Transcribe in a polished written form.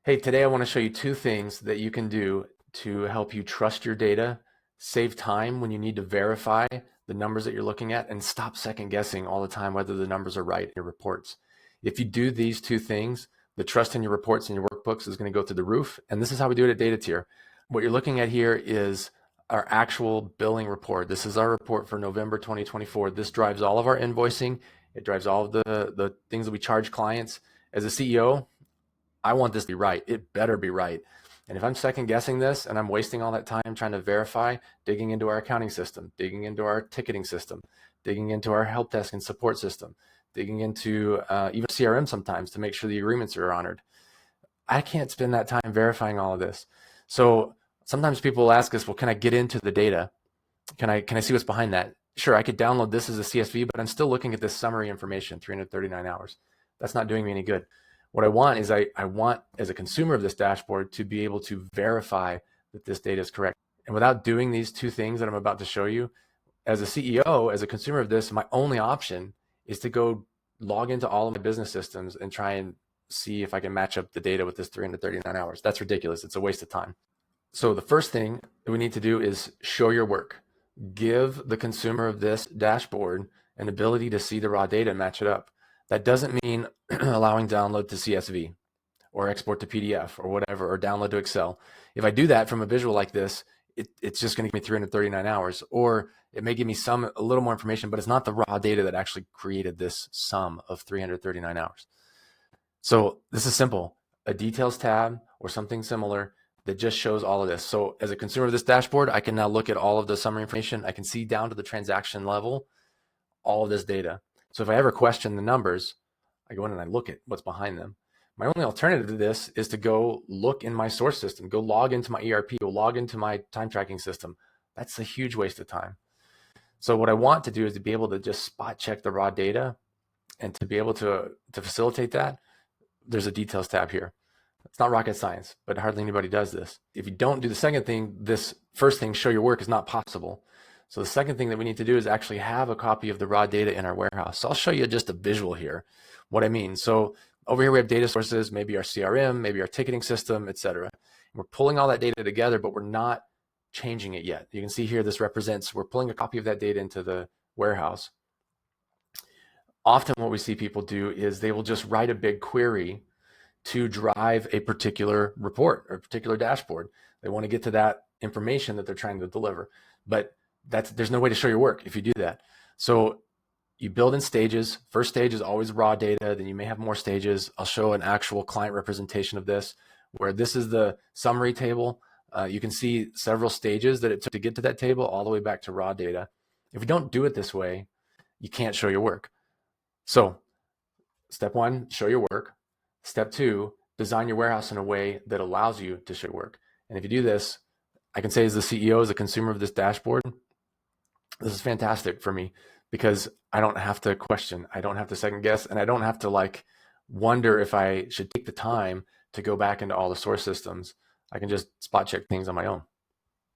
Hey, today I want to show you two things that you can do to help you trust your data, save time when you need to verify the numbers that you're looking at, and stop second guessing all the time whether the numbers are right in your reports. If you do these two things, the trust in your reports and your workbooks is going to go through the roof. And this is how we do it at Data Tier. What you're looking at here is our actual billing report. This is our report for November 2024. This drives all of our invoicing. It drives all of the things that we charge clients. As a CEO, I want this to be right. It better be right. And if I'm second guessing this and I'm wasting all that time trying to verify, digging into our accounting system, digging into our ticketing system, digging into our help desk and support system, digging into even CRM sometimes to make sure the agreements are honored, I can't spend that time verifying all of this. So sometimes people will ask us, well, can I get into the data? Can I see what's behind that? Sure, I could download this as a CSV, but I'm still looking at this summary information, 339 hours. That's not doing me any good. What I want is I want, as a consumer of this dashboard, to be able to verify that this data is correct. And without doing these two things that I'm about to show you, as a CEO, as a consumer of this, my only option is to go log into all of my business systems and try and see if I can match up the data with this 339 hours. That's ridiculous. It's a waste of time. So the first thing that we need to do is show your work. Give the consumer of this dashboard an ability to see the raw data and match it up. That doesn't mean allowing download to CSV or export to PDF or whatever, or download to Excel. If I do that from a visual like this, it's just going to give me 339 hours, or it may give me a little more information, but it's not the raw data that actually created this sum of 339 hours. So this is simple, a details tab or something similar that just shows all of this. So as a consumer of this dashboard, I can now look at all of the summary information. I can see down to the transaction level, all of this data. So if I ever question the numbers, I go in and I look at what's behind them. My only alternative to this is to go look in my source system, go log into my ERP, go log into my time tracking system. That's a huge waste of time. So what I want to do is to be able to just spot check the raw data, and to be able to facilitate that, there's a details tab here. It's not rocket science, but hardly anybody does this. If you don't do the second thing, this first thing, show your work, is not possible. So the second thing that we need to do is actually have a copy of the raw data in our warehouse. So I'll show you just a visual here, what I mean. So over here we have data sources, maybe our CRM, maybe our ticketing system, etc. We're pulling all that data together, but we're not changing it yet. You can see here, this represents, we're pulling a copy of that data into the warehouse. Often what we see people do is they will just write a big query to drive a particular report or a particular dashboard. They want to get to that information that they're trying to deliver, but there's no way to show your work if you do that. So you build in stages. First stage is always raw data. Then you may have more stages. I'll show an actual client representation of this, where this is the summary table. You can see several stages that it took to get to that table, all the way back to raw data. If you don't do it this way, you can't show your work. So step one, show your work. Step two, design your warehouse in a way that allows you to show your work. And if you do this, I can say as the CEO, as a consumer of this dashboard, this is fantastic for me, because I don't have to question, I don't have to second guess, and I don't have to wonder if I should take the time to go back into all the source systems. I can just spot check things on my own.